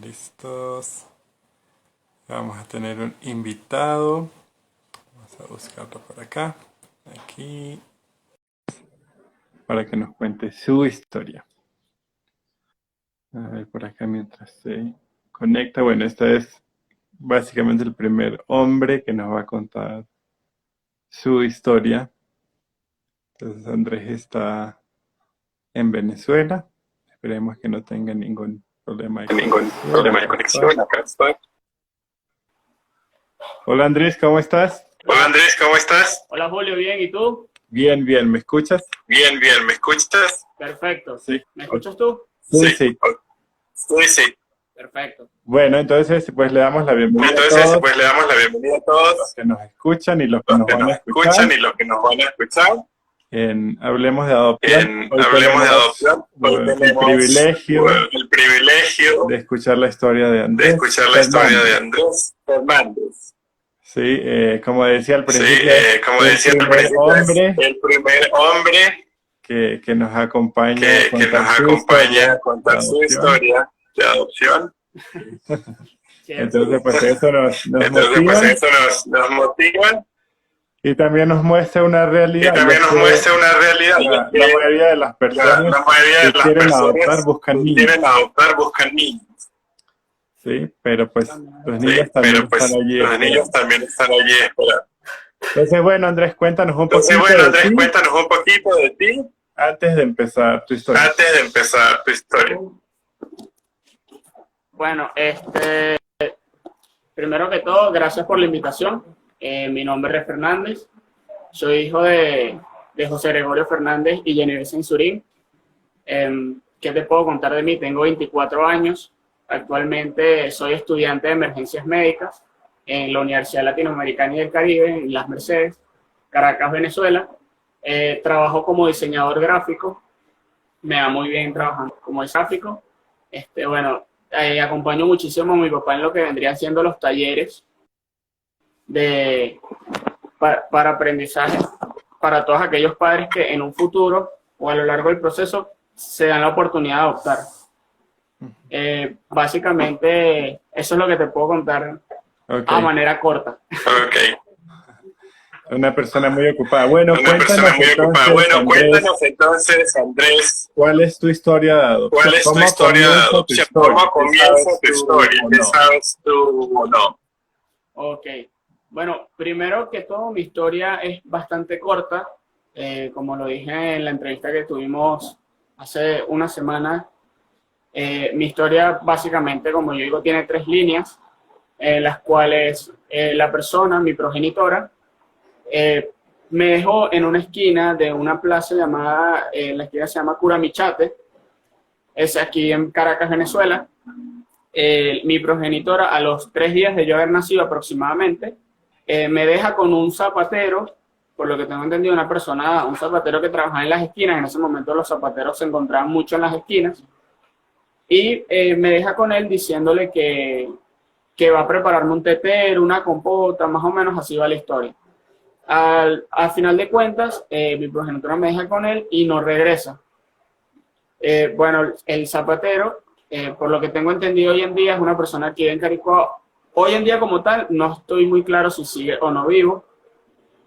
Listos. Vamos a tener un invitado. Vamos a buscarlo por acá. Aquí. Para que nos cuente su historia. A ver, por acá mientras se conecta. Bueno, este es básicamente el primer hombre que nos va a contar su historia. Entonces Andrés está en Venezuela. Esperemos que no tenga ningún problema de conexión. Acá estoy. Hola Andrés, ¿cómo estás? Hola Andrés, ¿cómo estás? Hola Julio, bien, ¿y tú? Bien, bien, ¿me escuchas? Bien, ¿me escuchas? Perfecto. Sí. ¿Me escuchas tú? Sí, sí. Sí. Perfecto. Bueno, entonces pues le damos la bienvenida a todos Pues le damos la bienvenida a todos los que nos escuchan y los que los nos que van a nos escuchar escuchan y los que nos van a escuchar en Hablemos de Adopción. en Hoy Hablemos de tenemos Adopción. Hoy el tenemos privilegio el privilegio de escuchar la historia de de Andrés escuchar la historia de Fernández. Andrés Fernández. Sí, como decía al Sí, principio, como el decía al primer principio, es hombre el primer hombre que nos acompaña a que contar nos su acompaña historia a contar de su adopción. historia de adopción. Cierto. Entonces, pues eso nos Entonces, motiva pues eso nos motiva y también nos muestra una y realidad. también nos muestra una realidad. La mayoría de las personas La mayoría de que las quieren adoptar personas buscan que niños, quieren adoptar buscan niños. ¿sí? Pero pues los Sí, niños también pero pues están allí los niños esperando. también están allí esperando. Entonces, bueno, Andrés, cuéntanos un Entonces, poquito bueno, de Andrés, ti cuéntanos un poquito de ti antes de empezar tu historia. antes de empezar tu historia. Bueno, primero que todo, gracias por la invitación. Mi nombre es Fernández. Soy hijo de José Gregorio Fernández y Jenny Censurín. ¿Qué te puedo contar de mí? Tengo 24 años. Actualmente soy estudiante de emergencias médicas en la Universidad Latinoamericana y del Caribe, en Las Mercedes, Caracas, Venezuela. Trabajo como diseñador gráfico. Me va muy bien trabajando como gráfico. Acompaño muchísimo a mi papá en lo que vendrían siendo los talleres para aprendizaje para todos aquellos padres que en un futuro o a lo largo del proceso se dan la oportunidad de adoptar. Básicamente, eso es lo que te puedo contar a manera corta. Ok. Una persona muy ocupada. Bueno, Una persona muy ocupada. Bueno, cuéntanos entonces, Andrés, ¿cuál es tu historia de adopción? ¿cuál es tu historia de adopción? ¿Cómo comienza tu historia? ¿Qué sabes tú o no? Ok. Bueno, primero que todo, mi historia es bastante corta. Como lo dije en la entrevista que tuvimos hace una semana, mi historia básicamente, como yo digo, tiene 3 líneas, en las cuales la persona, mi progenitora, me dejó en una esquina de una plaza llamada, la esquina se llama Curamichate, es aquí en Caracas, Venezuela. Mi progenitora, a los 3 días de yo haber nacido aproximadamente, me deja con un zapatero, por lo que tengo entendido, un zapatero que trabajaba en las esquinas. En ese momento los zapateros se encontraban mucho en las esquinas, y me deja con él diciéndole que va a prepararme un tetero, una compota, más o menos así va la historia. Al final de cuentas, mi progenitora me deja con él y no regresa. Bueno, el zapatero, por lo que tengo entendido hoy en día, es una persona que vive en Caricuao. Hoy en día como tal, no estoy muy claro si sigue o no vivo,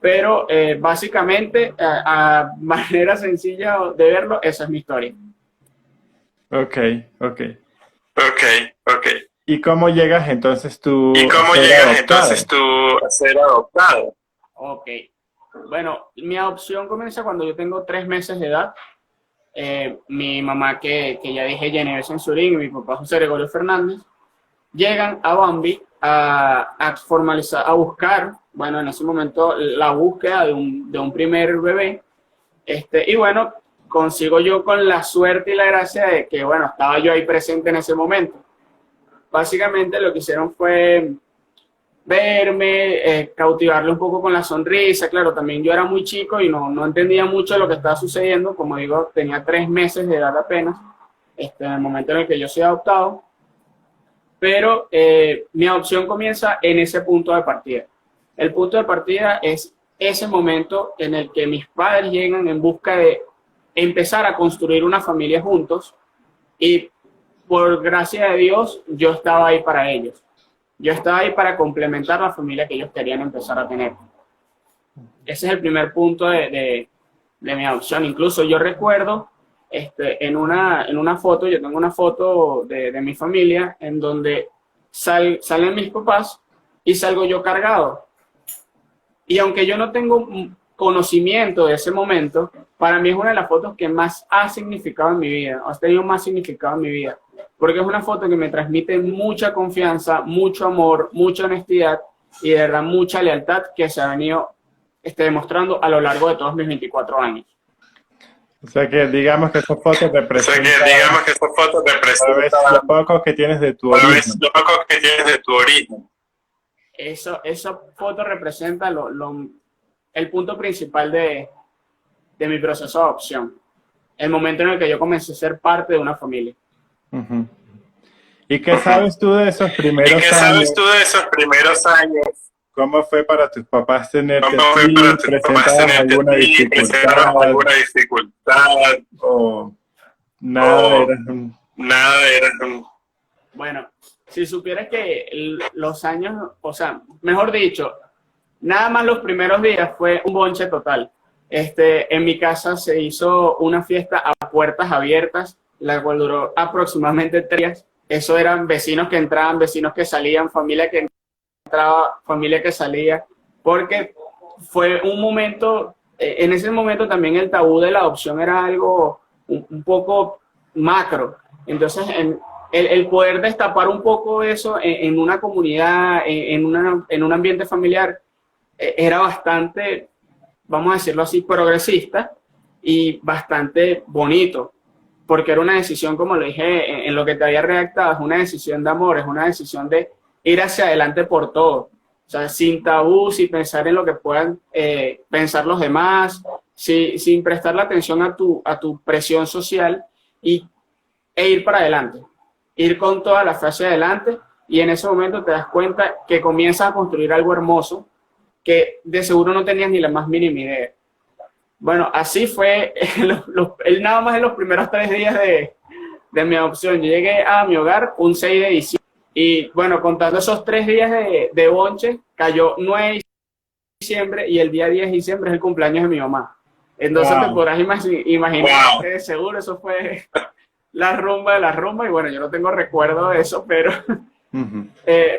pero básicamente, a manera sencilla de verlo, esa es mi historia. Ok. Ok. ¿Y cómo llegas entonces tú ¿Y cómo a ser llegas adoptado? entonces tú a ser adoptado? Ok. Bueno, mi adopción comienza cuando yo tengo 3 meses de edad. Mi mamá, que ya dije, Jenny Censurín, y mi papá, José Gregorio Fernández, llegan a Bambi a formalizar, a buscar, bueno, en ese momento, la búsqueda de un primer bebé. Y bueno, consigo yo con la suerte y la gracia de que, bueno, estaba yo ahí presente en ese momento. Básicamente lo que hicieron fue verme, cautivarle un poco con la sonrisa. Claro, también yo era muy chico y no entendía mucho de lo que estaba sucediendo. Como digo, tenía 3 meses de edad apenas, en el momento en el que yo soy adoptado. Pero mi adopción comienza en ese punto de partida. El punto de partida es ese momento en el que mis padres llegan en busca de empezar a construir una familia juntos, y por gracia de Dios, yo estaba ahí para ellos. Yo estaba ahí para complementar la familia que ellos querían empezar a tener. Ese es el primer punto de mi adopción. Incluso yo recuerdo en una foto, yo tengo una foto de mi familia en donde salen mis papás y salgo yo cargado. Y aunque yo no tengo conocimiento de ese momento, para mí es una de las fotos que más ha significado en mi vida, ha tenido más significado en mi vida, porque es una foto que me transmite mucha confianza, mucho amor, mucha honestidad y de verdad mucha lealtad que se ha venido demostrando a lo largo de todos mis 24 años. O sea que digamos que esa foto representa lo poco que tienes de tu origen. Esa foto representa el punto principal de mi proceso de adopción. El momento en el que yo comencé a ser parte de una familia. Uh-huh. ¿Y qué sabes tú de esos primeros años? ¿Cómo fue para tus papás tenerte aquí? ¿Presentaban alguna dificultad? ¿O nada? Bueno, si supieras que los años, o sea, mejor dicho, nada más los primeros días fue un bonche total. En mi casa se hizo una fiesta a puertas abiertas, la cual duró aproximadamente 3 días. Eso eran vecinos que entraban, vecinos que salían, familia que entraba, familia que salía, porque fue un momento, en ese momento también el tabú de la adopción era algo un poco macro. Entonces, el poder destapar un poco eso en una comunidad, en un ambiente familiar, era bastante, vamos a decirlo así, progresista y bastante bonito, porque era una decisión, como lo dije en lo que te había redactado, es una decisión de amor, es una decisión de ir hacia adelante por todo, o sea, sin tabú, sin pensar en lo que puedan pensar los demás, sin prestarle atención a tu presión social e ir para adelante, ir con toda la fe hacia adelante, y en ese momento te das cuenta que comienzas a construir algo hermoso que de seguro no tenías ni la más mínima idea. Bueno, así fue nada más en los primeros 3 días de mi adopción. Yo llegué a mi hogar un 6 de diciembre y bueno, contando esos 3 días de bonche, cayó 9 de diciembre y el día 10 de diciembre es el cumpleaños de mi mamá. Entonces te podrás imaginar que de seguro eso fue la rumba de la rumba y bueno, yo no tengo recuerdo de eso, pero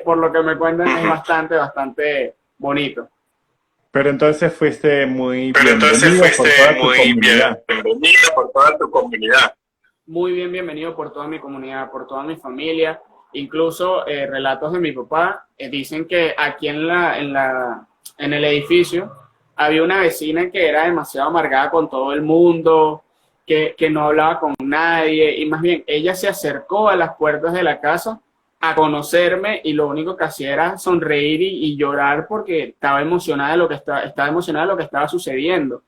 por lo que me cuentan es bastante bonito. Pero entonces fuiste muy bienvenido por toda tu comunidad. Muy bien bienvenido por toda mi comunidad, por toda mi familia. Incluso relatos de mi papá dicen que aquí en el edificio había una vecina que era demasiado amargada con todo el mundo, que no hablaba con nadie, y más bien ella se acercó a las puertas de la casa a conocerme y lo único que hacía era sonreír y llorar porque estaba emocionada de lo que estaba sucediendo.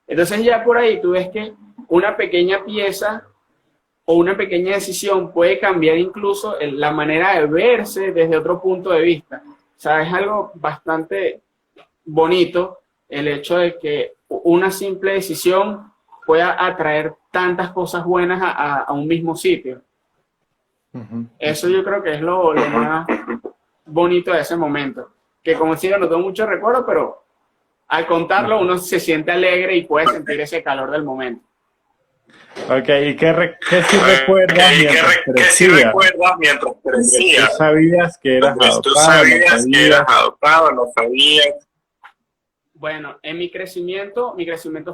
Entonces ya por ahí tú ves que una pequeña pieza o una pequeña decisión puede cambiar incluso la manera de verse desde otro punto de vista. O sea, es algo bastante bonito el hecho de que una simple decisión pueda atraer tantas cosas buenas a un mismo sitio. Eso yo creo que es lo más bonito de ese momento, que como si no tengo mucho recuerdo, pero al contarlo uno se siente alegre y puede sentir ese calor del momento. Ok, ¿y qué sí recuerdas mientras crecías? ¿Tú sabías que eras adoptado, no sabías? Bueno, en mi crecimiento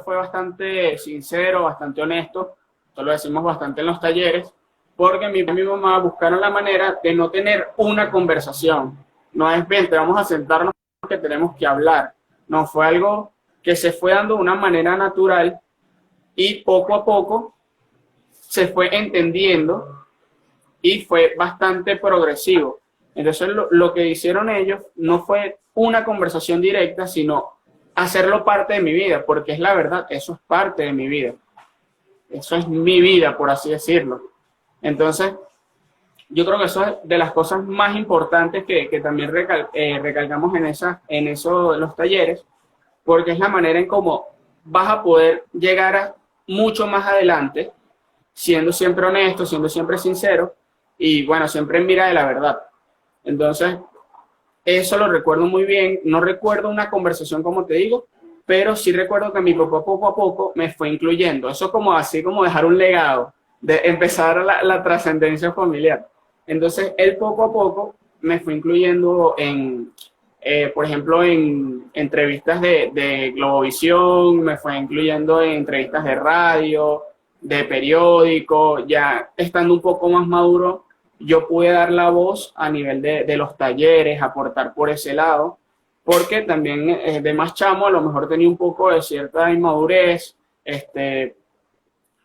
fue bastante sincero, bastante honesto, esto lo decimos bastante en los talleres, porque mi mamá buscaron la manera de no tener una conversación. No es, vente, vamos a sentarnos porque tenemos que hablar. No, fue algo que se fue dando de una manera natural y poco a poco se fue entendiendo y fue bastante progresivo. Entonces lo que hicieron ellos no fue una conversación directa, sino hacerlo parte de mi vida, porque es la verdad, eso es parte de mi vida. Eso es mi vida, por así decirlo. Entonces, yo creo que eso es de las cosas más importantes que también recalcamos en los talleres, porque es la manera en cómo vas a poder llegar a mucho más adelante, siendo siempre honesto, siendo siempre sincero, y bueno, siempre en mira de la verdad. Entonces, eso lo recuerdo muy bien. No recuerdo una conversación, como te digo, pero sí recuerdo que mi papá poco a poco me fue incluyendo. Eso como así como dejar un legado, de empezar la trascendencia familiar. Entonces, él poco a poco me fue incluyendo en, por ejemplo, en entrevistas de Globovisión, me fue incluyendo en entrevistas de radio, de periódico, ya estando un poco más maduro, yo pude dar la voz a nivel de los talleres, aportar por ese lado, porque también de más chamo a lo mejor tenía un poco de cierta inmadurez,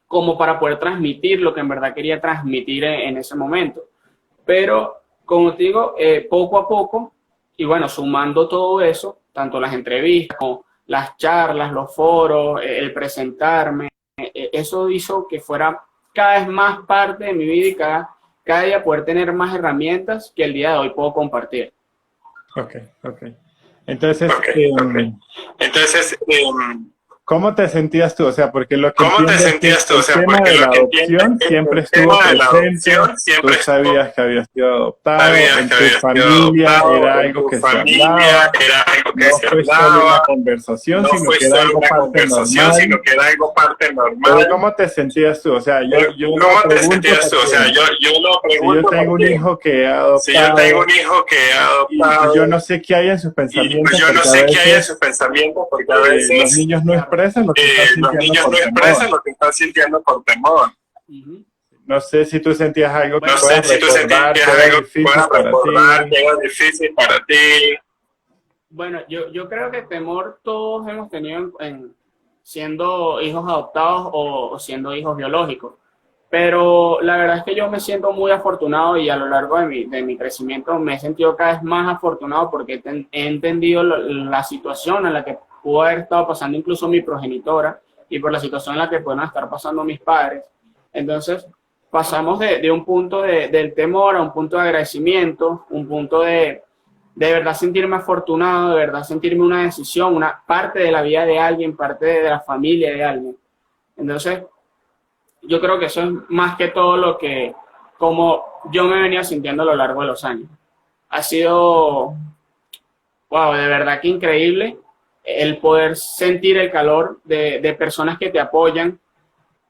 como para poder transmitir lo que en verdad quería transmitir en ese momento. Pero, como te digo, poco a poco, y bueno, sumando todo eso, tanto las entrevistas como las charlas, los foros, el presentarme, eso hizo que fuera cada vez más parte de mi vida y cada día poder tener más herramientas que el día de hoy puedo compartir. Ok. Entonces, Entonces, ¿cómo te sentías tú? O sea, porque lo que ¿cómo te sentías tú? O sea, porque el tema de la lo que adopción siempre estuvo presente. Tú sabías que habías sido adoptado, en tu familia era algo que se hablaba. No fue solo una conversación, sino que era algo parte normal. Pero ¿cómo te sentías tú? O sea, yo ¿cómo te sentías tú? O sea, yo lo pregunto. Si yo tengo un hijo que he adoptado, y yo no sé qué hay en sus pensamientos, porque a veces los niños no expresan lo que están sintiendo por temor. No sé si tú sentías algo que No sé si tú sentías algo que puedas recordar, que era difícil para ti. Bueno, yo creo que temor todos hemos tenido siendo hijos adoptados o siendo hijos biológicos. Pero la verdad es que yo me siento muy afortunado y a lo largo de mi crecimiento me he sentido cada vez más afortunado porque he entendido la situación en la que pudo haber estado pasando incluso mi progenitora y por la situación en la que pueden estar pasando mis padres. Entonces, pasamos de un punto del temor a un punto de agradecimiento, un punto de verdad sentirme afortunado, de verdad sentirme una decisión, una parte de la vida de alguien, parte de la familia de alguien. Entonces, yo creo que eso es más que todo lo que, como yo me venía sintiendo a lo largo de los años. Ha sido, wow, de verdad que increíble el poder sentir el calor de personas que te apoyan,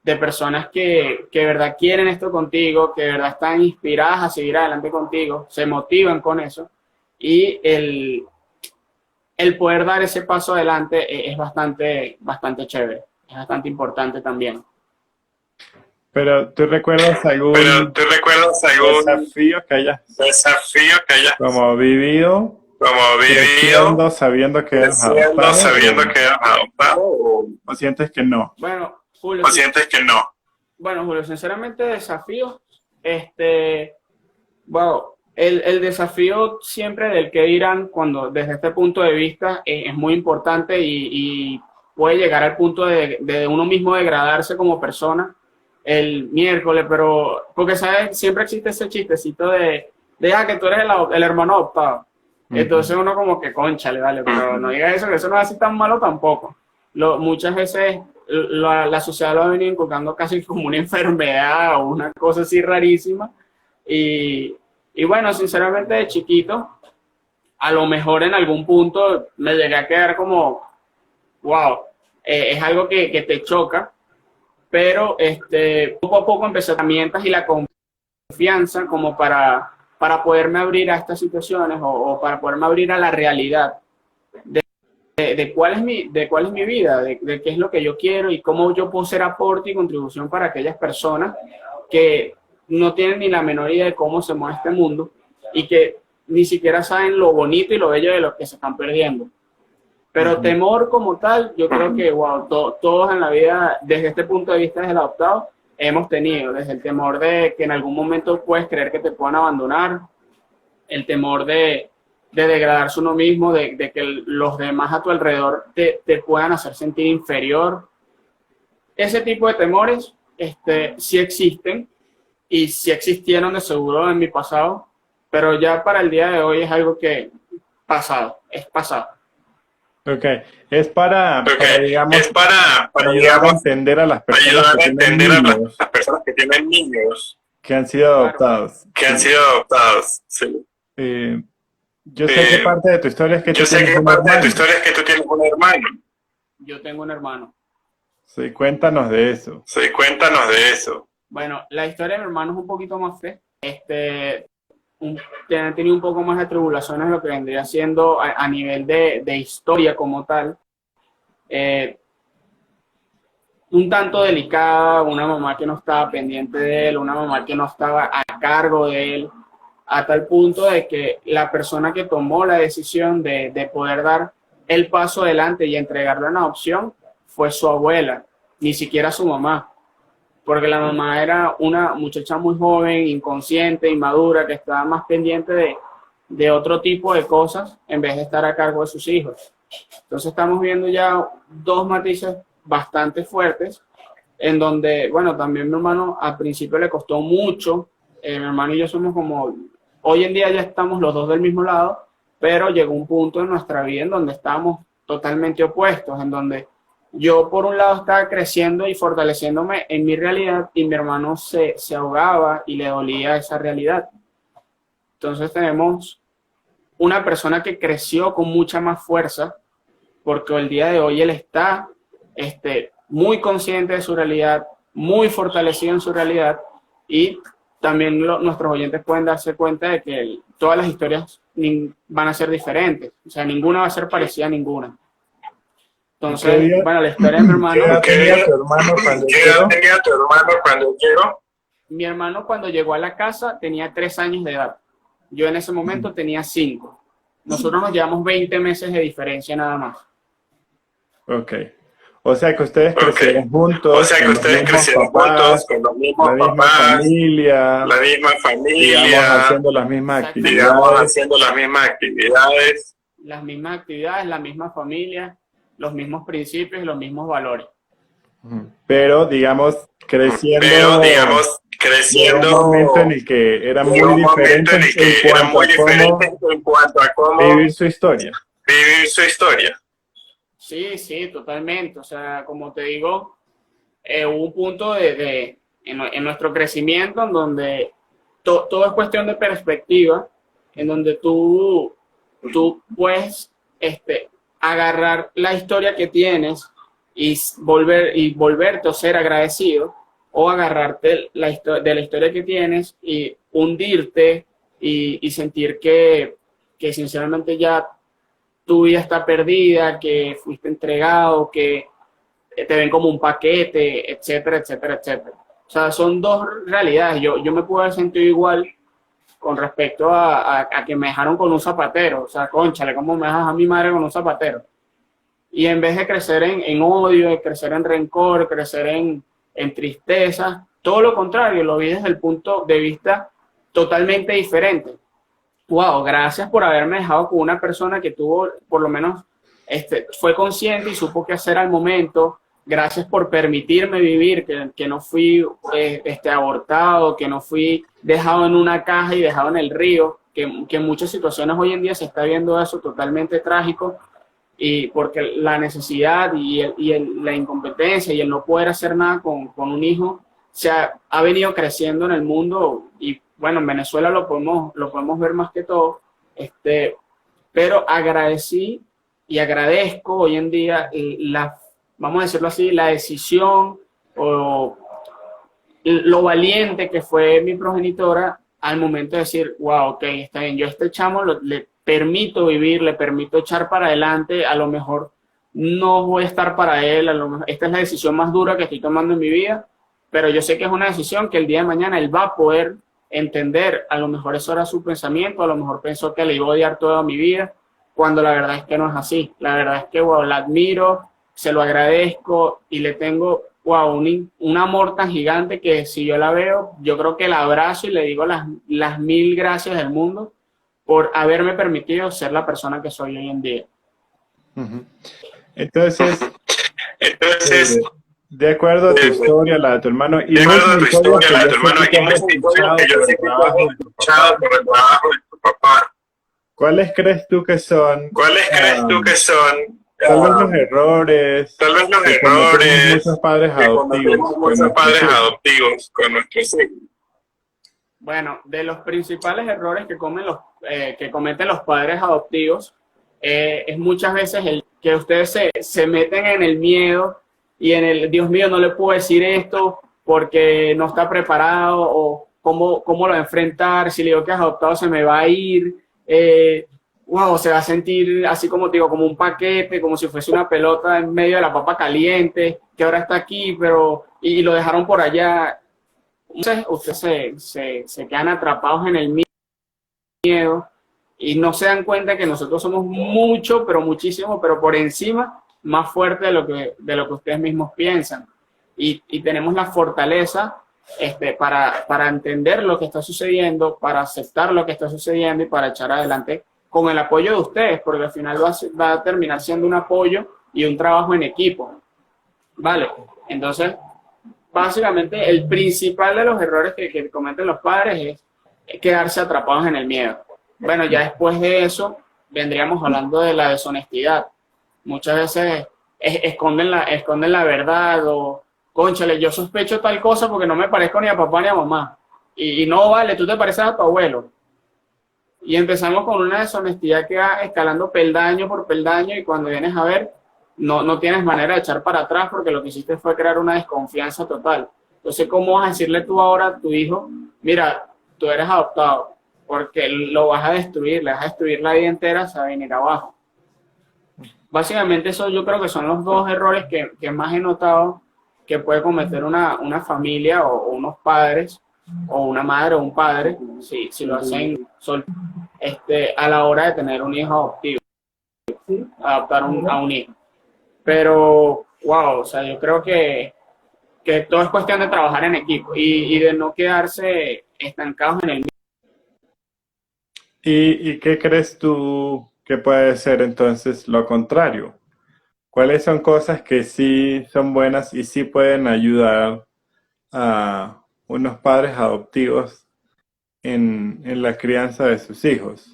de personas que de verdad quieren esto contigo, que de verdad están inspiradas a seguir adelante contigo, se motivan con eso. Y el poder dar ese paso adelante es bastante chévere, es bastante importante también. Pero ¿tú recuerdas algún desafío que hayas como vivido, sabiendo que eras adoptado, o sientes que no? Bueno, Julio, Bueno, Julio, sinceramente desafíos, wow, el desafío siempre del qué dirán cuando desde este punto de vista es muy importante y puede llegar al punto de uno mismo degradarse como persona el miércoles, pero porque sabes, siempre existe ese chistecito de que tú eres el hermano adoptado. Entonces uno como que cónchale, vale, pero no digas eso, que eso no es así tan malo tampoco. Muchas veces la sociedad lo ha venido inculcando casi como una enfermedad o una cosa así rarísima. Y bueno, sinceramente de chiquito, a lo mejor en algún punto me llegué a quedar como, wow, es algo que te choca, pero poco a poco empecé herramientas y la confianza como para poderme abrir a estas situaciones o para poderme abrir a la realidad de cuál es mi vida, de qué es lo que yo quiero y cómo yo puedo ser aporte y contribución para aquellas personas que no tienen ni la menor idea de cómo se mueve este mundo y que ni siquiera saben lo bonito y lo bello de lo que se están perdiendo. Pero temor como tal, yo creo que wow, todos en la vida, desde este punto de vista del adoptado, hemos tenido, desde el temor de que en algún momento puedes creer que te puedan abandonar, el temor de degradarse uno mismo, de que los demás a tu alrededor te puedan hacer sentir inferior. Ese tipo de temores sí existen y sí existieron de seguro en mi pasado, pero ya para el día de hoy es algo que es pasado. Ok, es para ayudar a entender a las personas que tienen niños. Que han sido adoptados. Que han sido adoptados, sí. Yo sé que parte de tu historia es que yo sé que parte de tu historia es que tú tienes un hermano. Yo tengo un hermano. Sí, cuéntanos de eso. Sí, cuéntanos de eso. Bueno, la historia de mi hermano es un poquito más fea. Tiene tenido un poco más de tribulaciones de lo que vendría siendo a nivel de historia como tal. Un tanto delicada, una mamá que no estaba pendiente de él, una mamá que no estaba a cargo de él, a tal punto de que la persona que tomó la decisión de poder dar el paso adelante y entregarlo en adopción fue su abuela, ni siquiera su mamá, porque la mamá era una muchacha muy joven, inconsciente, inmadura, que estaba más pendiente de otro tipo de cosas en vez de estar a cargo de sus hijos. Entonces estamos viendo ya dos matices bastante fuertes, en donde, bueno, también mi hermano al principio le costó mucho. Mi hermano y yo somos como, hoy en día ya estamos los dos del mismo lado, pero llegó un punto en nuestra vida en donde estábamos totalmente opuestos, en donde yo por un lado estaba creciendo y fortaleciéndome en mi realidad y mi hermano se ahogaba y le dolía esa realidad. Entonces tenemos una persona que creció con mucha más fuerza, porque el día de hoy él está muy consciente de su realidad, muy fortalecido en su realidad, y también nuestros oyentes pueden darse cuenta de que todas las historias van a ser diferentes, o sea, ninguna va a ser parecida a ninguna. Entonces, bueno, la historia de mi hermano... ¿Qué edad tenía tu hermano cuando llegó? Mi hermano cuando llegó a la casa tenía 3 años de edad. Yo en ese momento tenía 5. Nosotros nos llevamos 20 meses de diferencia nada más. Ok. O sea que ustedes crecieron juntos. O sea que ustedes crecieron juntos, con los mismos papás, la misma familia, digamos, haciendo las mismas actividades. Las mismas actividades, la misma familia, los mismos principios y los mismos valores. Pero, digamos, creciendo... Creciendo, un momento en el que era muy diferente en cuanto a cómo vivir su historia. Sí, totalmente. O sea, como te digo, hubo un punto en nuestro crecimiento en donde todo es cuestión de perspectiva, en donde tú puedes agarrar la historia que tienes y volverte o ser agradecido, o agarrarte de la historia que tienes y hundirte y sentir que sinceramente ya tu vida está perdida, que fuiste entregado, que te ven como un paquete, etcétera, etcétera, etcétera. O sea, son dos realidades. Yo me puedo haber sentido igual con respecto a que me dejaron con un zapatero. O sea, cónchale, ¿cómo me dejas a mi madre con un zapatero? Y en vez de crecer en odio, de crecer en rencor, crecer en tristeza, todo lo contrario, lo vi desde el punto de vista totalmente diferente. Wow, gracias por haberme dejado con una persona que tuvo, por lo menos, fue consciente y supo qué hacer al momento. Gracias por permitirme vivir, que no fui abortado, que no fui dejado en una caja y dejado en el río, que en muchas situaciones hoy en día se está viendo eso totalmente trágico, y porque la necesidad la incompetencia y el no poder hacer nada con un hijo ha venido creciendo en el mundo, y bueno, en Venezuela lo podemos ver más que todo, pero agradecí y agradezco hoy en día vamos a decirlo así, la decisión o lo valiente que fue mi progenitora al momento de decir, wow, ok, está bien, yo a este chamo le permito vivir, le permito echar para adelante, a lo mejor no voy a estar para él, a lo mejor, esta es la decisión más dura que estoy tomando en mi vida, pero yo sé que es una decisión que el día de mañana él va a poder entender. A lo mejor eso era su pensamiento, a lo mejor pensó que le iba a odiar toda mi vida, cuando la verdad es que no es así. La verdad es que, wow, la admiro, se lo agradezco y le tengo, wow, un amor tan gigante que si yo la veo, yo creo que la abrazo y le digo las 1000 gracias del mundo por haberme permitido ser la persona que soy hoy en día. Entonces, de acuerdo a tu historia, la de tu hermano, y de acuerdo a tu historia, la de tu hermano, y mucha historia que yo sé que tú has escuchado por el trabajo de tu papá, ¿cuáles crees tú que son tal vez los errores muchos padres adoptivos con nuestros hijos? Bueno, de los principales errores que cometen los padres adoptivos es muchas veces el que ustedes se meten en el miedo y en el, Dios mío, no le puedo decir esto porque no está preparado o cómo lo va a enfrentar, si le digo que es adoptado se me va a ir, wow, se va a sentir así como te digo, como un paquete, como si fuese una pelota en medio de la papa caliente, que ahora está aquí, pero y lo dejaron por allá. Entonces, ustedes se quedan atrapados en el miedo y no se dan cuenta que nosotros somos mucho, pero muchísimo, pero por encima, más fuerte de lo que ustedes mismos piensan. Y tenemos la fortaleza para entender lo que está sucediendo, para aceptar lo que está sucediendo y para echar adelante con el apoyo de ustedes, porque al final va a terminar siendo un apoyo y un trabajo en equipo. ¿Vale? Entonces, básicamente, el principal de los errores que cometen los padres es quedarse atrapados en el miedo. Bueno, ya después de eso, vendríamos hablando de la deshonestidad. Muchas veces esconden la verdad o, cónchale, yo sospecho tal cosa porque no me parezco ni a papá ni a mamá. Y no vale, tú te pareces a tu abuelo. Y empezamos con una deshonestidad que va escalando peldaño por peldaño y cuando vienes a ver, no tienes manera de echar para atrás porque lo que hiciste fue crear una desconfianza total. Entonces, ¿cómo vas a decirle tú ahora a tu hijo, mira, tú eres adoptado? Porque lo vas a destruir, le vas a destruir la vida entera, se va a venir abajo. Básicamente eso yo creo que son los dos errores que más he notado que puede cometer una familia o unos padres o una madre o un padre si lo hacen a la hora de tener un hijo adoptivo, adoptar a un hijo. Pero, wow, o sea, yo creo que todo es cuestión de trabajar en equipo y de no quedarse estancados en el. ¿Y qué crees tú que puede ser entonces lo contrario? ¿Cuáles son cosas que sí son buenas y sí pueden ayudar a unos padres adoptivos en la crianza de sus hijos?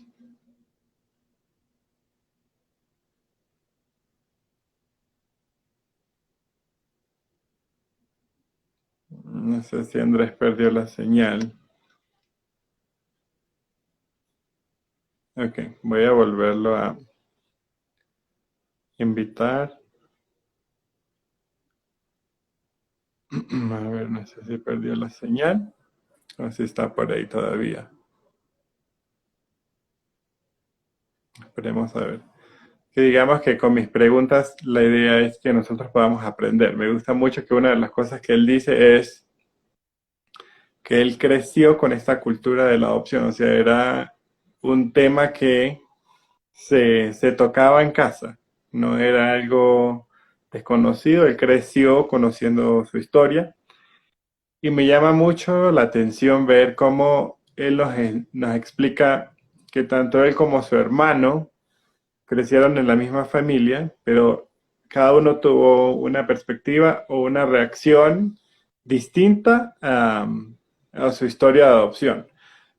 No sé si Andrés perdió la señal. Ok, voy a volverlo a invitar. A ver, no sé si perdió la señal o si está por ahí todavía. Esperemos a ver. Que digamos que con mis preguntas la idea es que nosotros podamos aprender. Me gusta mucho que una de las cosas que él dice es que él creció con esta cultura de la adopción. O sea, era un tema que se tocaba en casa. No era algo desconocido. Él creció conociendo su historia. Y me llama mucho la atención ver cómo él nos explica que tanto él como su hermano crecieron en la misma familia, pero cada uno tuvo una perspectiva o una reacción distinta a su historia de adopción.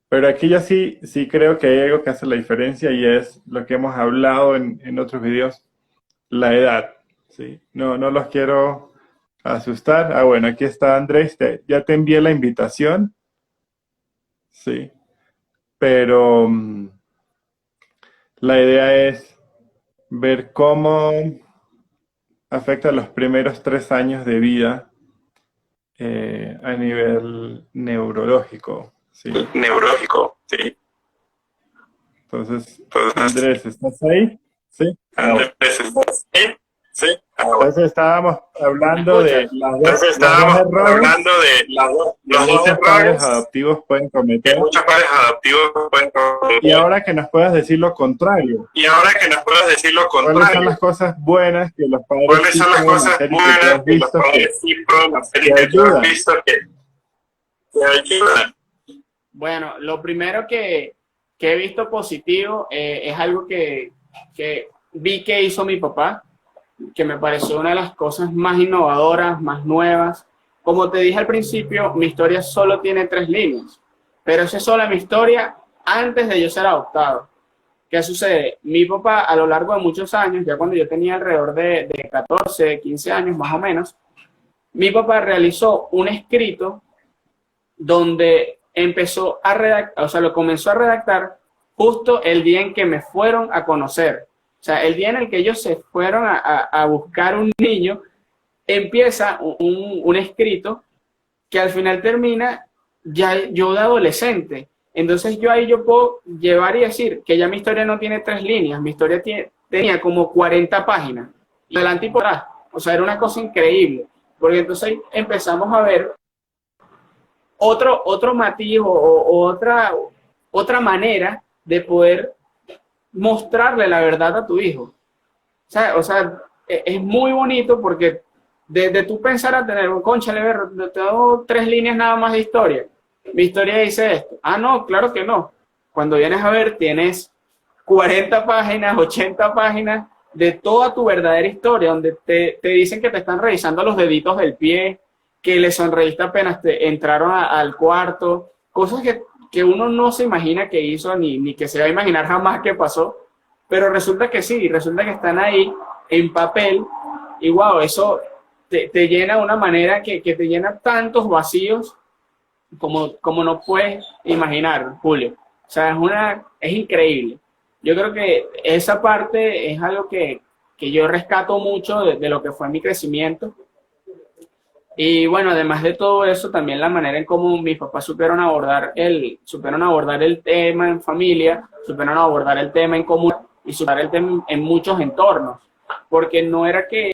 Pero aquí ya sí creo que hay algo que hace la diferencia y es lo que hemos hablado en otros videos, la edad. ¿Sí? No los quiero asustar. Ah, bueno, aquí está Andrés, ya te envié la invitación. Sí, pero la idea es ver cómo afecta los primeros 3 años de vida a nivel neurológico. ¿Sí? Neurológico, sí. Entonces, Andrés, ¿estás ahí? Sí. Andrés, ¿estás ahí? Sí. Entonces estábamos hablando de los dos errores adoptivos pueden cometer. que muchos padres adoptivos pueden cometer. Y ahora que nos puedas decir lo contrario. ¿Cuáles son las cosas buenas que los padres ¿Cuáles son las cosas buenas que los padres sí pueden hacer y que tú has visto que te ayudan? Bueno, lo primero que he visto positivo es algo que vi que hizo mi papá, que me pareció una de las cosas más innovadoras, más nuevas. Como te dije al principio, mi historia solo tiene 3 líneas, pero esa es solo mi historia antes de yo ser adoptado. ¿Qué sucede? Mi papá, a lo largo de muchos años, ya cuando yo tenía alrededor de 14, 15 años más o menos, mi papá realizó un escrito donde empezó a redactar, o sea, lo comenzó a redactar justo el día en que me fueron a conocer. O sea, el día en el que ellos se fueron a buscar un niño, empieza un escrito que al final termina ya yo de adolescente. Entonces yo puedo llevar y decir que ya mi historia no tiene 3 líneas, mi historia tenía como 40 páginas, y adelante y por atrás. O sea, era una cosa increíble, porque entonces empezamos a ver otro matiz o otra manera de poder mostrarle la verdad a tu hijo. O sea, es muy bonito porque desde tú pensar a tener, cónchale, tengo 3 líneas nada más de historia. Mi historia dice esto. Ah, no, claro que no. Cuando vienes a ver, tienes 40 páginas, 80 páginas de toda tu verdadera historia, donde te dicen que te están revisando los deditos del pie, que le sonreíste apenas te entraron al cuarto, cosas que uno no se imagina que hizo, ni que se va a imaginar jamás que pasó, pero resulta que sí, resulta que están ahí en papel, y wow, eso te llena de una manera que te llena tantos vacíos como no puedes imaginar, Julio. O sea, es increíble. Yo creo que esa parte es algo que yo rescato mucho de lo que fue mi crecimiento. Y bueno, además de todo eso, también la manera en cómo mis papás supieron abordar el tema en familia, supieron abordar el tema en común y superar el tema en muchos entornos. Porque no era que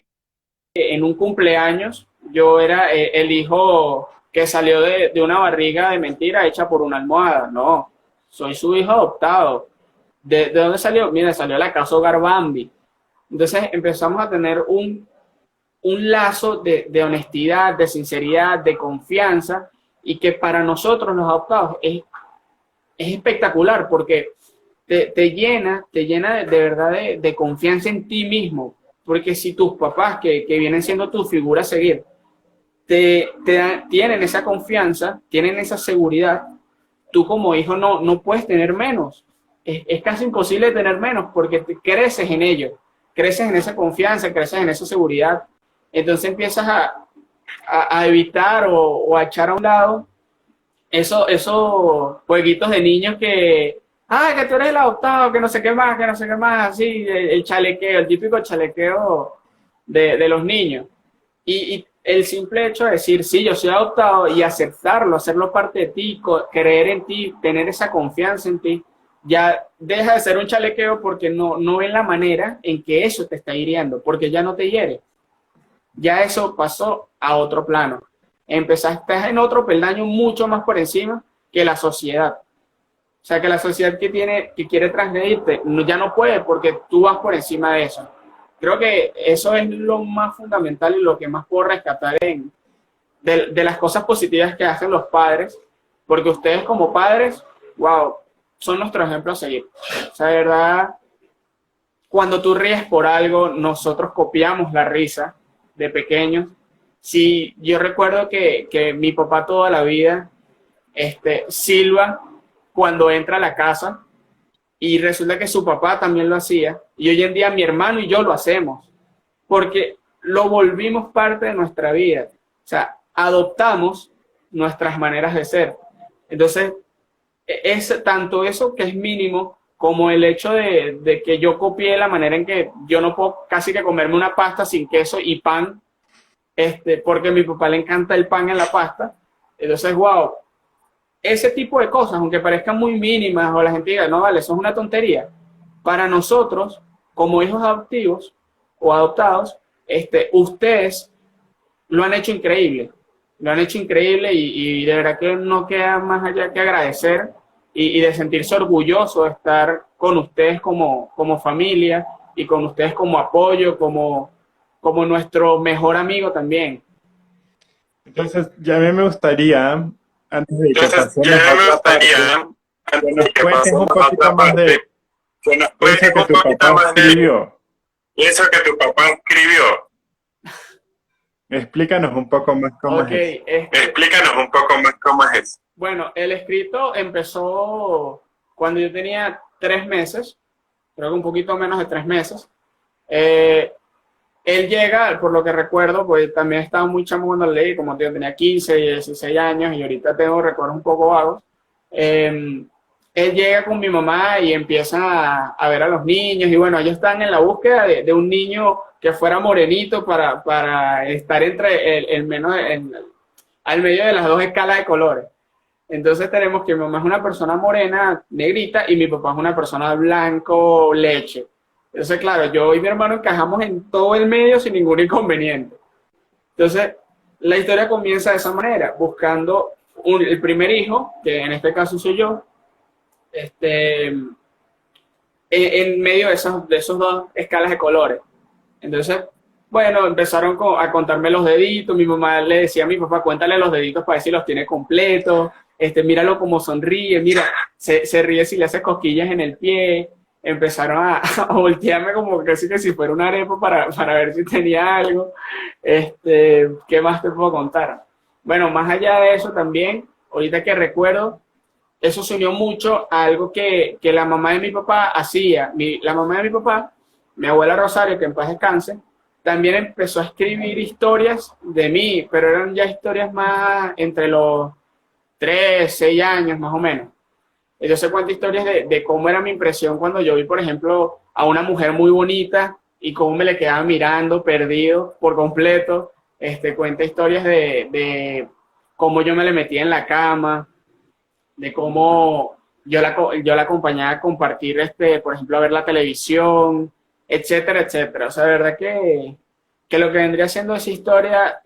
en un cumpleaños yo era el hijo que salió de una barriga de mentira hecha por una almohada. No, soy su hijo adoptado. ¿De dónde salió? Mira, salió de la casa Hogar Bambi. Entonces empezamos a tener un lazo de honestidad, de sinceridad, de confianza, y que para nosotros los adoptados es espectacular porque te llena de verdad de confianza en ti mismo, porque si tus papás, que vienen siendo tu figura a seguir, tienen esa confianza, tienen esa seguridad, tú como hijo no puedes tener menos. Es casi imposible tener menos porque te creces en ello, creces en esa confianza, creces en esa seguridad. Entonces empiezas a evitar o a echar a un lado esos jueguitos de niños que tú eres el adoptado, que no sé qué más, así, el chalequeo, el típico chalequeo de los niños. Y el simple hecho de decir, sí, yo soy adoptado, y aceptarlo, hacerlo parte de ti, creer en ti, tener esa confianza en ti, ya deja de ser un chalequeo porque no ven la manera en que eso te está hiriendo, porque ya no te hiere. Ya eso pasó a otro plano. Estás en otro peldaño mucho más por encima que la sociedad. O sea, que la sociedad que quiere transgredirte ya no puede porque tú vas por encima de eso. Creo que eso es lo más fundamental y lo que más puedo rescatar de las cosas positivas que hacen los padres, porque ustedes como padres, wow, son nuestro ejemplo a seguir. O sea, de verdad, cuando tú ríes por algo, nosotros copiamos la risa de pequeños. Sí, yo recuerdo que mi papá toda la vida silba cuando entra a la casa, y resulta que su papá también lo hacía, y hoy en día mi hermano y yo lo hacemos, porque lo volvimos parte de nuestra vida. O sea, adoptamos nuestras maneras de ser. Entonces, es tanto eso que es mínimo, como el hecho de que yo copié la manera en que yo no puedo casi que comerme una pasta sin queso y pan, porque a mi papá le encanta el pan en la pasta. Entonces, wow, ese tipo de cosas, aunque parezcan muy mínimas o la gente diga, no, vale, eso es una tontería, para nosotros, como hijos adoptivos o adoptados, ustedes lo han hecho increíble. Lo han hecho increíble y de verdad que no queda más allá que agradecer y de sentirse orgulloso de estar con ustedes como familia y con ustedes como apoyo, como nuestro mejor amigo también. Entonces, ya a mí me gustaría, antes de que pasemos a otra parte, que nos cuentes un poquito más de eso que tu papá escribió. Eso que tu papá escribió. Explícanos un poco más cómo es. Explícanos un poco más cómo es eso. Bueno, el escrito empezó cuando yo tenía 3 meses, creo que un poquito menos de 3 meses. Él llega, por lo que recuerdo, pues también estaba muy chamo cuando leí, como yo tenía 15 y 16 años, y ahorita tengo recuerdos un poco vagos. él llega con mi mamá y empiezan a ver a los niños, y bueno, ellos están en la búsqueda de un niño que fuera morenito para estar entre al medio de las dos escalas de colores. Entonces tenemos que mi mamá es una persona morena, negrita, y mi papá es una persona blanco, leche. Entonces, claro, yo y mi hermano encajamos en todo el medio sin ningún inconveniente. Entonces, la historia comienza de esa manera, buscando el primer hijo, que en este caso soy yo, en medio de esos dos escalas de colores. Entonces, bueno, empezaron a contarme los deditos. Mi mamá le decía a mi papá, cuéntale los deditos para ver si los tiene completos. Míralo como sonríe, mira, se ríe si le hace cosquillas en el pie. Empezaron a voltearme como casi que si fuera una arepa para ver si tenía algo. ¿Qué más te puedo contar? Bueno, más allá de eso también, ahorita que recuerdo, eso se unió mucho a algo que la mamá de mi papá hacía. La mamá de mi papá, mi abuela Rosario, que en paz descanse, también empezó a escribir historias de mí, pero eran ya historias más entre los 3, 6 años más o menos. Entonces cuenta historias de cómo era mi impresión cuando yo vi, por ejemplo, a una mujer muy bonita y cómo me le quedaba mirando, perdido por completo. Cuenta historias de cómo yo me le metía en la cama, de cómo yo la acompañaba a compartir, por ejemplo, a ver la televisión, etcétera, etcétera. O sea, de verdad que lo que vendría siendo esa historia,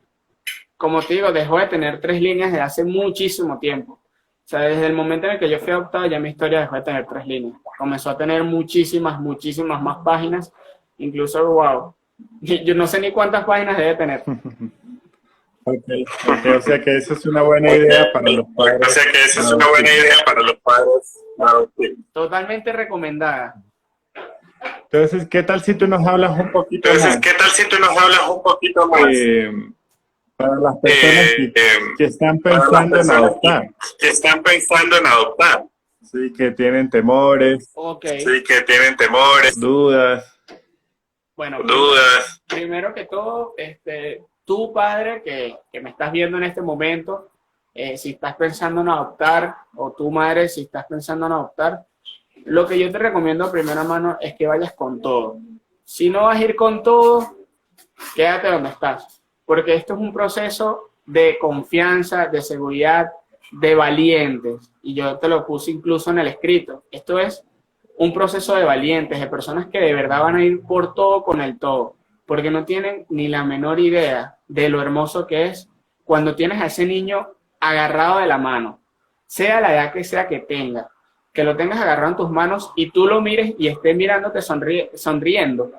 como te digo, dejó de tener 3 líneas desde hace muchísimo tiempo. O sea, desde el momento en el que yo fui adoptado, ya mi historia dejó de tener 3 líneas. Comenzó a tener muchísimas más páginas. Incluso, wow, yo no sé ni cuántas páginas debe tener. Okay. O sea que eso es una buena idea para los padres. O sea que eso es una buena idea para los padres. Totalmente recomendada. Entonces, ¿qué tal si tú nos hablas un poquito más? Para las personas que están pensando en adoptar. Sí, que tienen temores. Okay. Sí, que tienen temores. Dudas. Bueno, primero que todo, tú padre que me estás viendo en este momento, si estás pensando en adoptar, o tu madre si estás pensando en adoptar, lo que yo te recomiendo a primera mano es que vayas con todo. Si no vas a ir con todo, quédate donde estás, porque esto es un proceso de confianza, de seguridad, de valientes, y yo te lo puse incluso en el escrito. Esto es un proceso de valientes, de personas que de verdad van a ir por todo con el todo, porque no tienen ni la menor idea de lo hermoso que es cuando tienes a ese niño agarrado de la mano, sea la edad que sea que tenga, que lo tengas agarrado en tus manos y tú lo mires y esté mirándote sonriendo.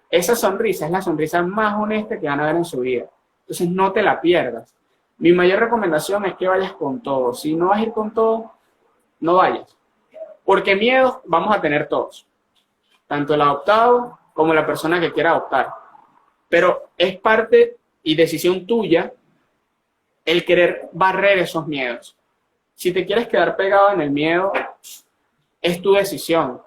Esa sonrisa es la sonrisa más honesta que van a ver en su vida. Entonces no te la pierdas. Mi mayor recomendación es que vayas con todo. Si no vas a ir con todo, no vayas. Porque miedo vamos a tener todos. Tanto el adoptado como la persona que quiera adoptar. Pero es parte y decisión tuya el querer barrer esos miedos. Si te quieres quedar pegado en el miedo, es tu decisión.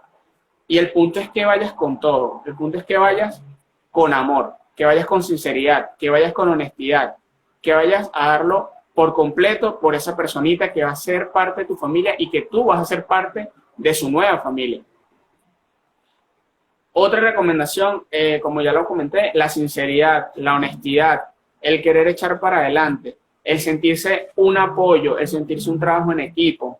Y el punto es que vayas con todo. El punto es que vayas con amor, que vayas con sinceridad, que vayas con honestidad, que vayas a darlo por completo por esa personita que va a ser parte de tu familia y que tú vas a ser parte de su nueva familia. Otra recomendación, como ya lo comenté, la sinceridad, la honestidad, el querer echar para adelante, el sentirse un apoyo, el sentirse un trabajo en equipo.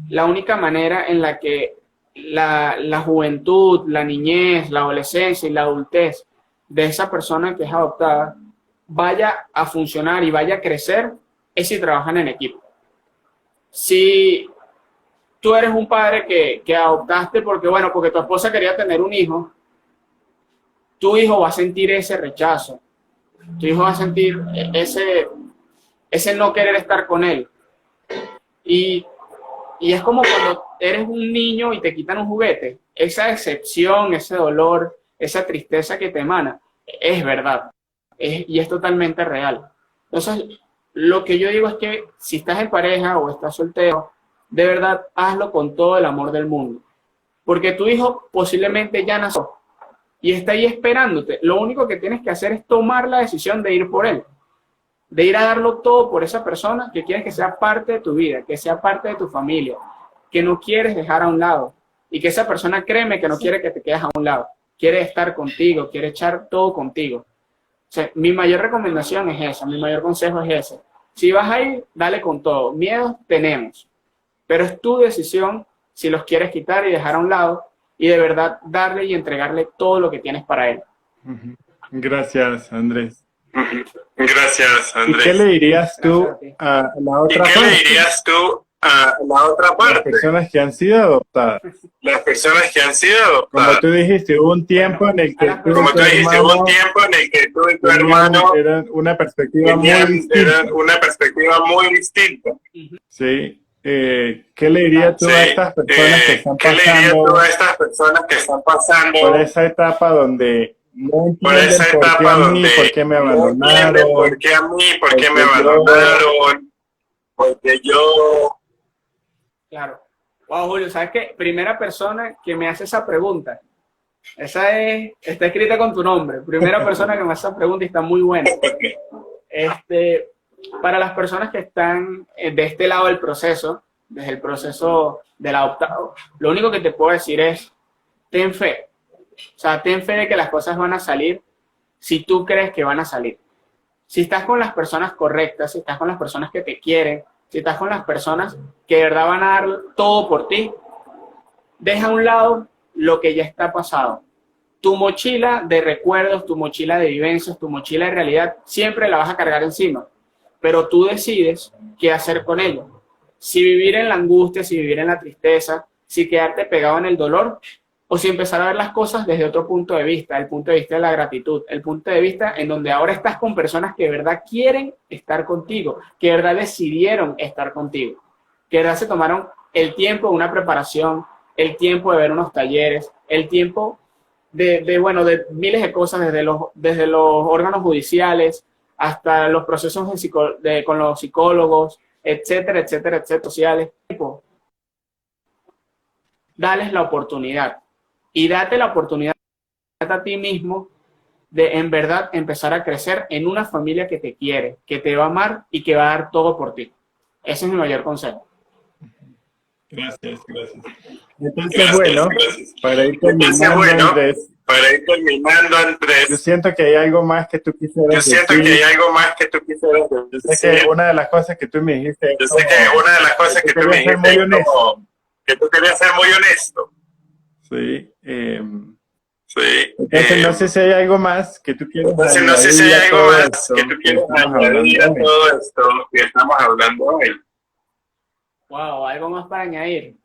La única manera en la que la juventud, la niñez, la adolescencia y la adultez de esa persona que es adoptada vaya a funcionar y vaya a crecer es si trabajan en equipo. Si tú eres un padre que adoptaste porque tu esposa quería tener un hijo, tu hijo va a sentir ese rechazo, tu hijo va a sentir ese no querer estar con él. Y es como cuando eres un niño y te quitan un juguete, esa decepción, ese dolor, esa tristeza que te emana, es verdad, y es totalmente real. Entonces, lo que yo digo es que si estás en pareja o estás soltero, de verdad, hazlo con todo el amor del mundo. Porque tu hijo posiblemente ya nació y está ahí esperándote. Lo único que tienes que hacer es tomar la decisión de ir por él. de ir a darlo todo por esa persona que quieres que sea parte de tu vida, que sea parte de tu familia, que no quieres dejar a un lado, y que esa persona, créeme, que no quiere que te quedes a un lado, quiere estar contigo, quiere echar todo contigo. O sea, mi mayor recomendación es esa, mi mayor consejo es ese. Si vas a ir, dale con todo. Miedos tenemos, pero es tu decisión si los quieres quitar y dejar a un lado y de verdad darle y entregarle todo lo que tienes para él. Gracias, Andrés. Gracias, ¿Y Andrés. qué le dirías tú a la otra parte? ¿Y qué le dirías tú a la otra Las parte? personas que han sido adoptadas. Las personas que han sido adoptadas. Como tú dijiste, hubo un tiempo en el que tú Como y tu tú dijiste, hubo un hermano tiempo en el que tú y tu tenían hermano una perspectiva muy tenían distinta. una perspectiva muy distinta. Sí. ¿Qué le dirías tú a estas personas que están ¿Qué le dirías pasando tú a estas personas que están pasando por esa etapa donde no por entienden esa por qué etapa a mí, donde por qué me no entienden abandonaron, por qué a mí, por qué me porque yo- abandonaron, porque yo... Claro. Wow, Julio, ¿sabes qué? Primera persona que me hace esa pregunta. Está escrita con tu nombre. Primera persona que me hace esa pregunta y está muy buena. Para las personas que están de este lado del proceso, desde el proceso del adoptado, lo único que te puedo decir es, ten fe. O sea, ten fe de que las cosas van a salir si tú crees que van a salir. Si estás con las personas correctas, si estás con las personas que te quieren, si estás con las personas que de verdad van a dar todo por ti, deja a un lado lo que ya está pasado. Tu mochila de recuerdos, tu mochila de vivencias, tu mochila de realidad, siempre la vas a cargar encima. Pero tú decides qué hacer con ello. Si vivir en la angustia, si vivir en la tristeza, si quedarte pegado en el dolor, o si empezar a ver las cosas desde otro punto de vista, el punto de vista de la gratitud, el punto de vista en donde ahora estás con personas que de verdad quieren estar contigo, que de verdad decidieron estar contigo, que de verdad se tomaron el tiempo de una preparación, el tiempo de ver unos talleres, el tiempo de miles de cosas, desde los órganos judiciales hasta los procesos con los psicólogos, etcétera, etcétera, etcétera, sociales. Dales la oportunidad y date la oportunidad a ti mismo de en verdad empezar a crecer en una familia que te quiere, que te va a amar y que va a dar todo por ti. Ese es mi mayor consejo. Gracias. Entonces, bueno, para ir terminando, Andrés, yo siento que hay algo más que tú quisieras decir. Yo sé que una de las cosas que tú me dijiste es que tú querías ser muy honesto. Sí. Entonces, no sé si hay algo más que tú quieras añadir a todo esto que estamos hablando hoy. Wow, algo más para añadir.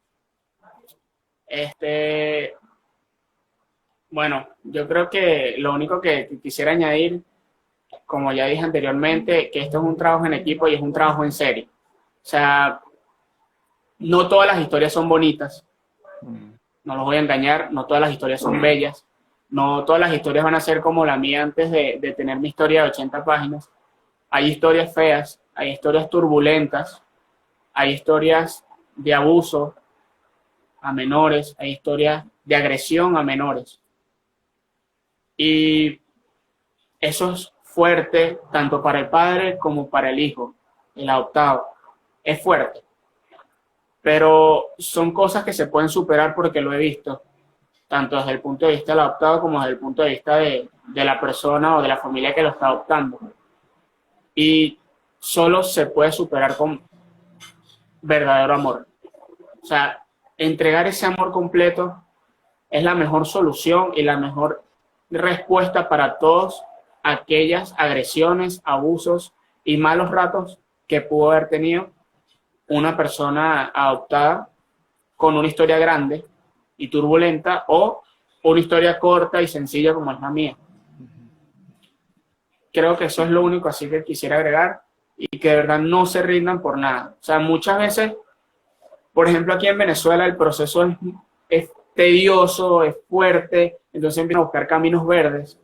Bueno, yo creo que lo único que quisiera añadir, como ya dije anteriormente, que esto es un trabajo en equipo y es un trabajo en serie. O sea, no todas las historias son bonitas, no los voy a engañar, no todas las historias son bellas, no todas las historias van a ser como la mía antes de tener mi historia de 80 páginas. Hay historias feas, hay historias turbulentas, hay historias de abuso a menores, hay historias de agresión a menores. Y eso es fuerte tanto para el padre como para el hijo, el adoptado. Es fuerte. Pero son cosas que se pueden superar porque lo he visto, tanto desde el punto de vista del adoptado como desde el punto de vista de la persona o de la familia que lo está adoptando. Y solo se puede superar con verdadero amor. O sea, entregar ese amor completo es la mejor solución y la mejor respuesta para todas aquellas agresiones, abusos y malos ratos que pudo haber tenido una persona adoptada con una historia grande y turbulenta o una historia corta y sencilla como es la mía. Creo que eso es lo único así que quisiera agregar y que de verdad no se rindan por nada. O sea, muchas veces, por ejemplo, aquí en Venezuela el proceso es tedioso, es fuerte, entonces empiezan a buscar caminos verdes.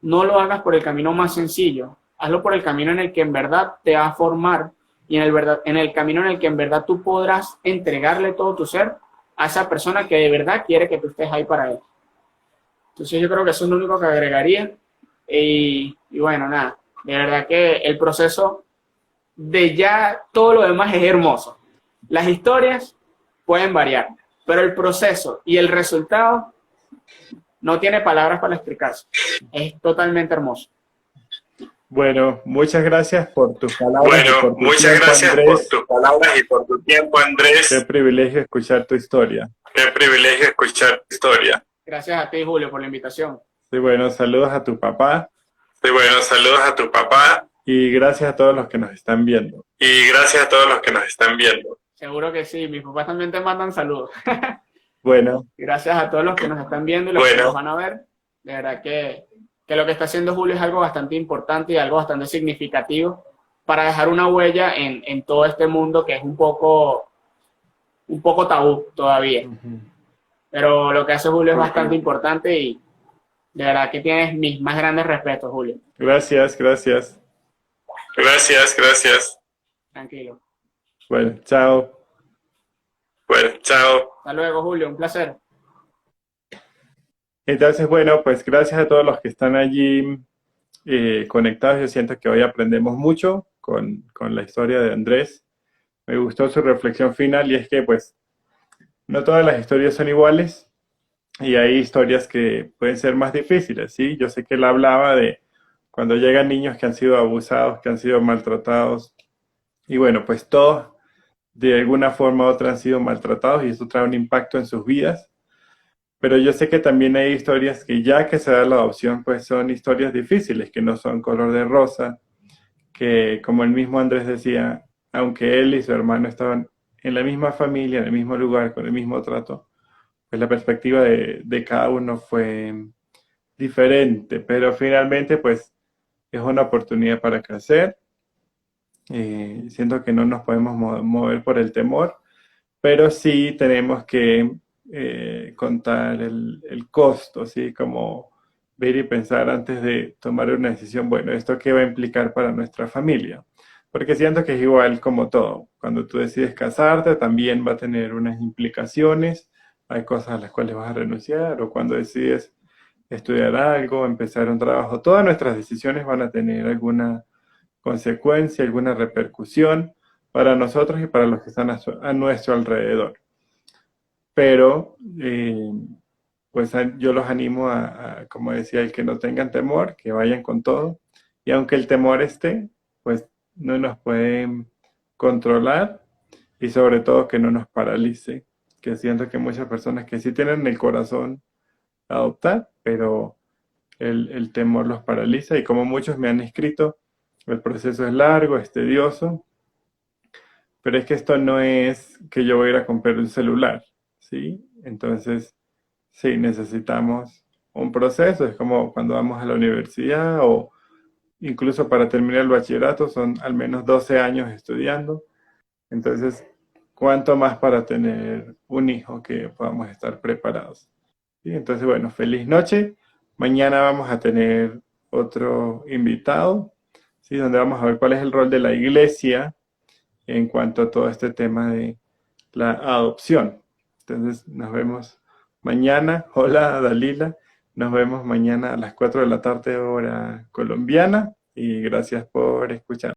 No lo hagas por el camino más sencillo, hazlo por el camino en el que en verdad te va a formar y en el camino en el que en verdad tú podrás entregarle todo tu ser a esa persona que de verdad quiere que tú estés ahí para él. Entonces yo creo que eso es lo único que agregaría y bueno, nada, De verdad que el proceso de ya todo lo demás es hermoso. Las historias pueden variar, pero el proceso y el resultado no tiene palabras para explicarse. Es totalmente hermoso. Bueno, muchas gracias por tus palabras y Bueno, por tu muchas tiempo, gracias por Andrés. tus palabras y por tu tiempo, Qué Andrés. privilegio escuchar tu historia. Qué privilegio escuchar tu historia. Gracias a ti, Julio, por la invitación. Sí, bueno, saludos a tu papá Y bueno, saludos a tu papá y gracias a todos los que nos están viendo. y gracias a todos los que nos están viendo. Seguro que sí, mis papás también te mandan saludos. Bueno, Gracias a todos los que nos están viendo y los que nos van a ver. De verdad que lo que está haciendo Julio es algo bastante importante y algo bastante significativo para dejar una huella en todo este mundo que es un poco tabú todavía. Pero lo que hace Julio es bastante importante y de verdad que tienes mis más grandes respetos, Julio. gracias, gracias. Gracias, gracias. Tranquilo. Bueno, chao. Bueno, chao. Hasta luego, Julio. Un placer. Entonces, bueno, pues gracias a todos los que están allí conectados. Yo siento que hoy aprendemos mucho con la historia de Andrés. Me gustó su reflexión final y es que pues no todas las historias son iguales y hay historias que pueden ser más difíciles, ¿sí? Yo sé que él hablaba de cuando llegan niños que han sido abusados, que han sido maltratados y bueno, pues todos de alguna forma u otra han sido maltratados y eso trae un impacto en sus vidas. Pero yo sé que también hay historias que ya que se da la adopción, pues son historias difíciles, que no son color de rosa, que como el mismo Andrés decía, aunque él y su hermano estaban en la misma familia, en el mismo lugar, con el mismo trato, pues la perspectiva de cada uno fue diferente, pero finalmente pues es una oportunidad para crecer. Siento que no nos podemos mover por el temor, pero sí tenemos que contar el costo, ¿sí? Como ver y pensar antes de tomar una decisión, bueno, ¿esto qué va a implicar para nuestra familia? Porque siento que es igual como todo. Cuando tú decides casarte, también va a tener unas implicaciones. Hay cosas a las cuales vas a renunciar, o cuando decides estudiar algo, empezar un trabajo, todas nuestras decisiones van a tener alguna consecuencia, alguna repercusión para nosotros y para los que están a nuestro alrededor. Pero, pues yo los animo como decía, el que no tengan temor, que vayan con todo. Y aunque el temor esté, pues no nos pueden controlar y sobre todo que no nos paralice. Que siento que muchas personas que sí tienen el corazón a adoptar, pero el temor los paraliza y como muchos me han escrito, el proceso es largo, es tedioso, pero es que esto no es que yo voy a ir a comprar un celular, ¿sí? Entonces, sí, necesitamos un proceso, es como cuando vamos a la universidad o incluso para terminar el bachillerato son al menos 12 años estudiando, entonces, ¿cuánto más para tener un hijo que podamos estar preparados? ¿Sí? Entonces, bueno, feliz noche. Mañana vamos a tener otro invitado, ¿sí? Donde vamos a ver cuál es el rol de la iglesia en cuanto a todo este tema de la adopción. Entonces, nos vemos mañana. Hola, Dalila. Nos vemos mañana a las 4 de la tarde, hora colombiana. Y gracias por escuchar.